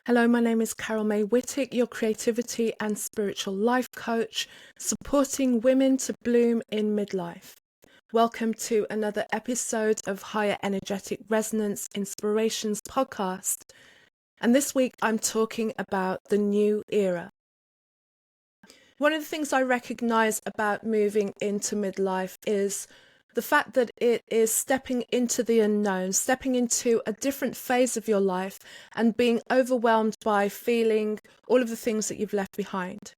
Hello, my name is Carol May Whittick, your creativity and spiritual life coach, supporting women to bloom in midlife. Welcome to another episode of Higher Energetic Resonance Inspirations podcast. And this week I'm talking about the new era. One of the things I recognize about moving into midlife is the fact that it is stepping into the unknown, stepping into a different phase of your life and being overwhelmed by feeling all of the things that you've left behind.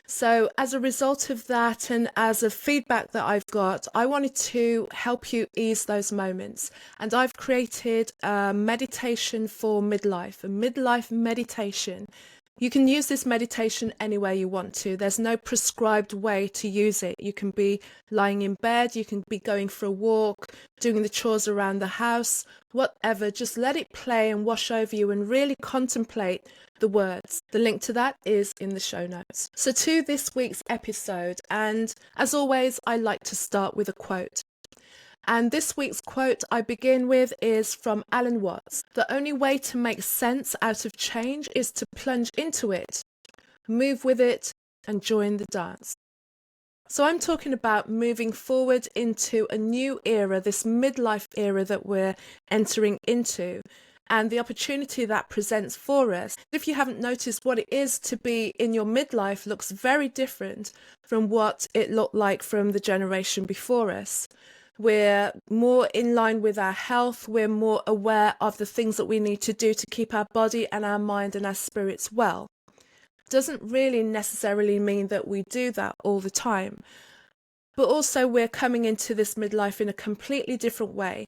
So as a result of that and as a feedback that I've got, I wanted to help you ease those moments. And I've created a meditation for midlife, a midlife meditation. You can use this meditation anywhere you want to. There's no prescribed way to use it. You can be lying in bed, you can be going for a walk, doing the chores around the house, whatever. Just let it play and wash over you and really contemplate the words. The link to that is in the show notes. So to this week's episode, and as always, I like to start with a quote. And this week's quote I begin with is from Alan Watts. The only way to make sense out of change is to plunge into it, move with it, and join the dance. So I'm talking about moving forward into a new era, this midlife era that we're entering into, and the opportunity that presents for us. If you haven't noticed, what it is to be in your midlife looks very different from what it looked like from the generation before us. We're more in line with our health. We're more aware of the things that we need to do to keep our body and our mind and our spirits well. Doesn't really necessarily mean that we do that all the time. But also we're coming into this midlife in a completely different way.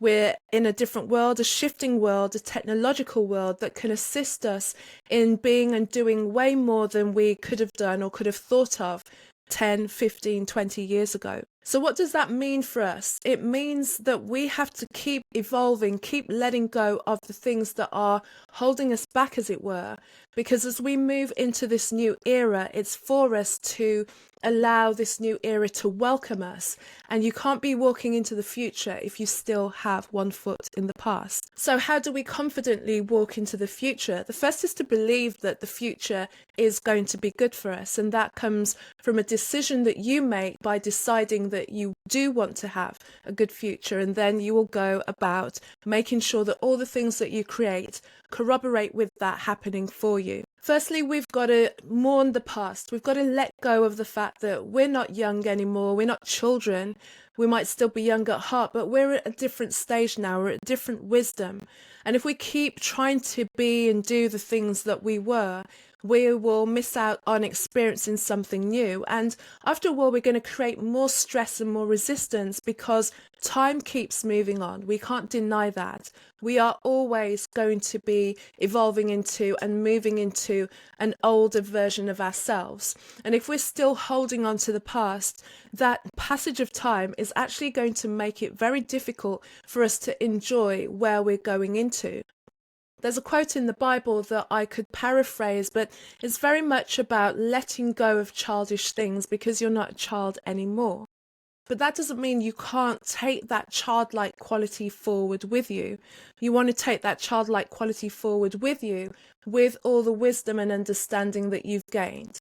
We're in a different world, a shifting world, a technological world that can assist us in being and doing way more than we could have done or could have thought of 10, 15, 20 years ago. So what does that mean for us? It means that we have to keep evolving, keep letting go of the things that are holding us back, as it were, because as we move into this new era, it's for us to allow this new era to welcome us. And you can't be walking into the future if you still have one foot in the past. So how do we confidently walk into the future? The first is to believe that the future is going to be good for us. And that comes from a decision that you make by deciding that you do want to have a good future. And then you will go about making sure that all the things that you create corroborate with that happening for you. Firstly, we've got to mourn the past. We've got to let go of the fact that we're not young anymore. We're not children. We might still be young at heart, but we're at a different stage now. We're at different wisdom. And if we keep trying to be and do the things that we were, we will miss out on experiencing something new. And after a while, we're going to create more stress and more resistance because time keeps moving on. We can't deny that. We are always going to be evolving into and moving into an older version of ourselves. And if we're still holding on to the past, that passage of time is actually going to make it very difficult for us to enjoy where we're going into. There's a quote in the Bible that I could paraphrase, but it's very much about letting go of childish things because you're not a child anymore. But that doesn't mean you can't take that childlike quality forward with you. You want to take that childlike quality forward with you with all the wisdom and understanding that you've gained.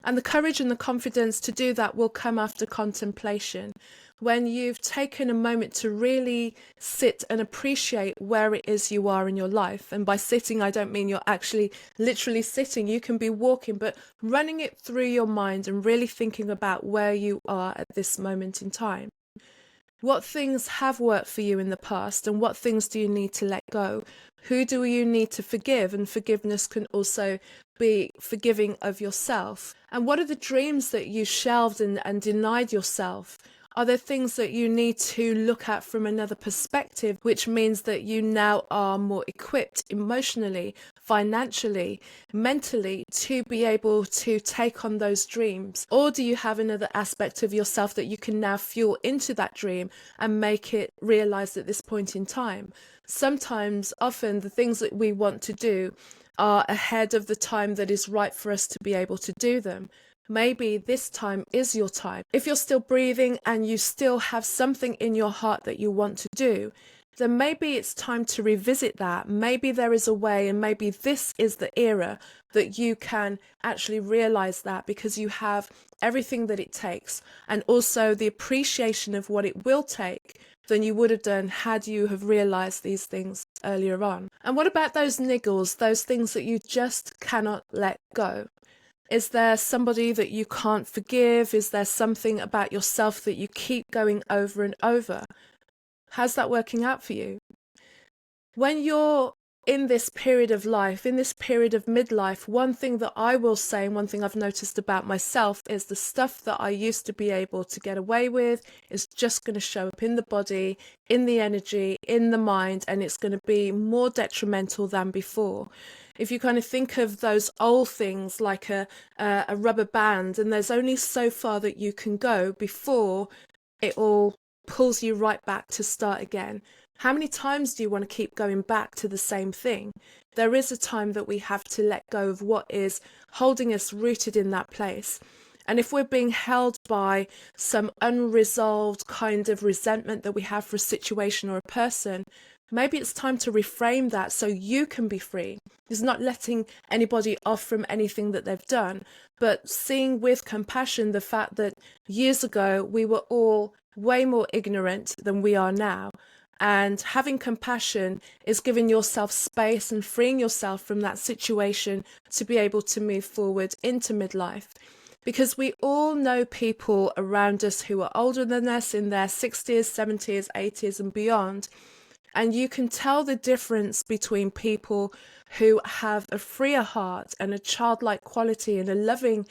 And the courage and the confidence to do that will come after contemplation. When you've taken a moment to really sit and appreciate where it is you are in your life. And by sitting, I don't mean you're actually literally sitting. You can be walking, but running it through your mind and really thinking about where you are at this moment in time. What things have worked for you in the past and what things do you need to let go? Who do you need to forgive? And forgiveness can also be forgiving of yourself. And what are the dreams that you shelved and denied yourself? Are there things that you need to look at from another perspective, which means that you now are more equipped emotionally, financially, mentally to be able to take on those dreams? Or do you have another aspect of yourself that you can now fuel into that dream and make it realized at this point in time? Sometimes, often, the things that we want to do are ahead of the time that is right for us to be able to do them. Maybe this time is your time. If you're still breathing and you still have something in your heart that you want to do, then maybe it's time to revisit that. Maybe there is a way, and maybe this is the era that you can actually realize that, because you have everything that it takes, and also the appreciation of what it will take than you would have done had you have realized these things earlier on. And what about those niggles, those things that you just cannot let go? Is there somebody that you can't forgive? Is there something about yourself that you keep going over and over? How's that working out for you? When you're in this period of life, in this period of midlife, one thing that I will say, and one thing I've noticed about myself, is the stuff that I used to be able to get away with is just going to show up in the body, in the energy, in the mind, and it's going to be more detrimental than before. If you kind of think of those old things like a rubber band, and there's only so far that you can go before it all pulls you right back to start again. How many times do you want to keep going back to the same thing? There is a time that we have to let go of what is holding us rooted in that place. And if we're being held by some unresolved kind of resentment that we have for a situation or a person, maybe it's time to reframe that so you can be free. It's not letting anybody off from anything that they've done, but seeing with compassion the fact that years ago we were all way more ignorant than we are now. And having compassion is giving yourself space and freeing yourself from that situation to be able to move forward into midlife. Because we all know people around us who are older than us, in their 60s, 70s, 80s and beyond. And you can tell the difference between people who have a freer heart and a childlike quality and a loving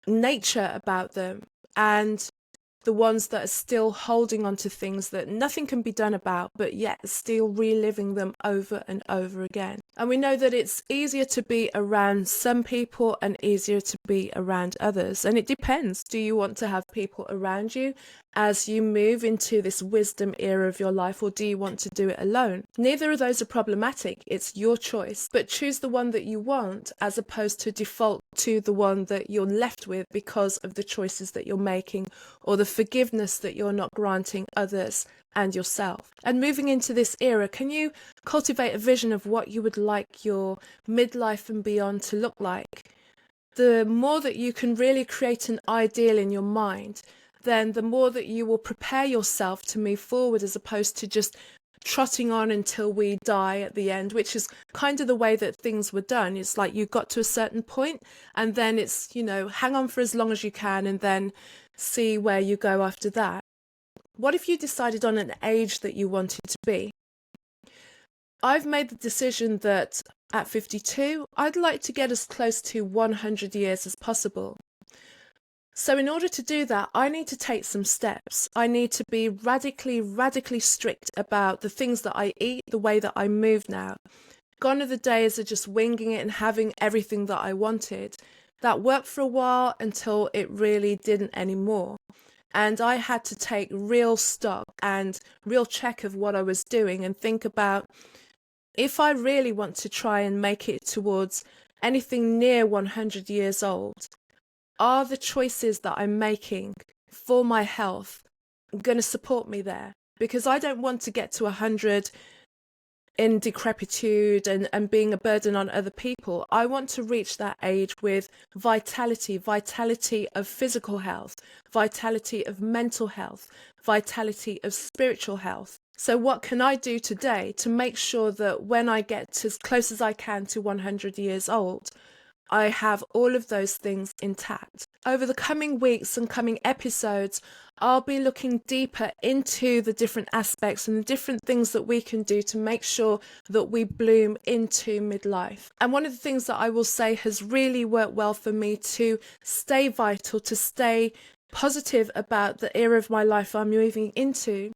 nature about them, and the ones that are still holding on to things that nothing can be done about, but yet still reliving them over and over again. And we know that it's easier to be around some people and easier to be around others. And it depends. Do you want to have people around you as you move into this wisdom era of your life, or do you want to do it alone? Neither of those are problematic. It's your choice. But choose the one that you want as opposed to default to the one that you're left with because of the choices that you're making or the forgiveness that you're not granting others and yourself. And moving into this era, can you cultivate a vision of what you would like your midlife and beyond to look like? The more that you can really create an ideal in your mind, then the more that you will prepare yourself to move forward, as opposed to just trotting on until we die at the end, which is kind of the way that things were done. It's like you got to a certain point and then it's, hang on for as long as you can and then see where you go after that. What if you decided on an age that you wanted to be? I've made the decision that at 52, I'd like to get as close to 100 years as possible. So in order to do that, I need to take some steps. I need to be radically strict about the things that I eat, the way that I move now. Gone are the days of just winging it and having everything that I wanted. That worked for a while until it really didn't anymore. And I had to take real stock and real check of what I was doing and think about, if I really want to try and make it towards anything near 100 years old, are the choices that I'm making for my health going to support me there? Because I don't want to get to 100 in decrepitude and being a burden on other people. I want to reach that age with vitality of physical health, vitality of mental health, vitality of spiritual health. So what can I do today to make sure that when I get as close as I can to 100 years old, I have all of those things intact? Over the coming weeks and coming episodes, I'll be looking deeper into the different aspects and the different things that we can do to make sure that we bloom into midlife. And one of the things that I will say has really worked well for me to stay vital, to stay positive about the era of my life I'm moving into,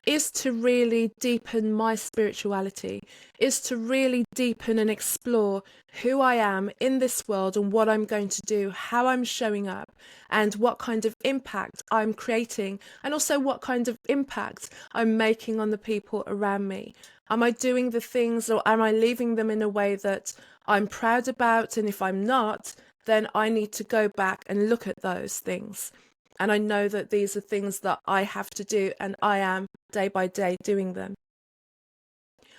is to really deepen my spirituality, is to really deepen and explore who I am in this world and what I'm going to do, how I'm showing up, and what kind of impact I'm creating, and also what kind of impact I'm making on the people around me. Am I doing the things, or am I leaving them in a way that I'm proud about? And if I'm not, then I need to go back and look at those things. And I know that these are things that I have to do, and I am day by day doing them.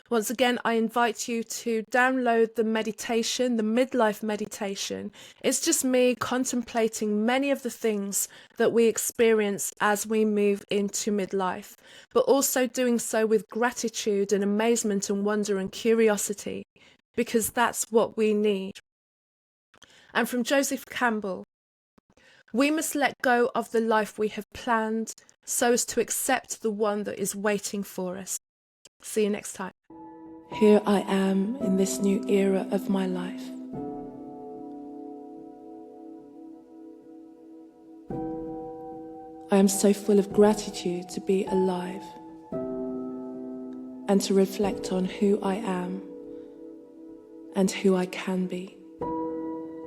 Once again, I invite you to download the meditation, the midlife meditation. It's just me contemplating many of the things that we experience as we move into midlife, but also doing so with gratitude and amazement and wonder and curiosity, because that's what we need. And from Joseph Campbell, we must let go of the life we have planned so as to accept the one that is waiting for us. See you next time. Here I am in this new era of my life. I am so full of gratitude to be alive and to reflect on who I am and who I can be.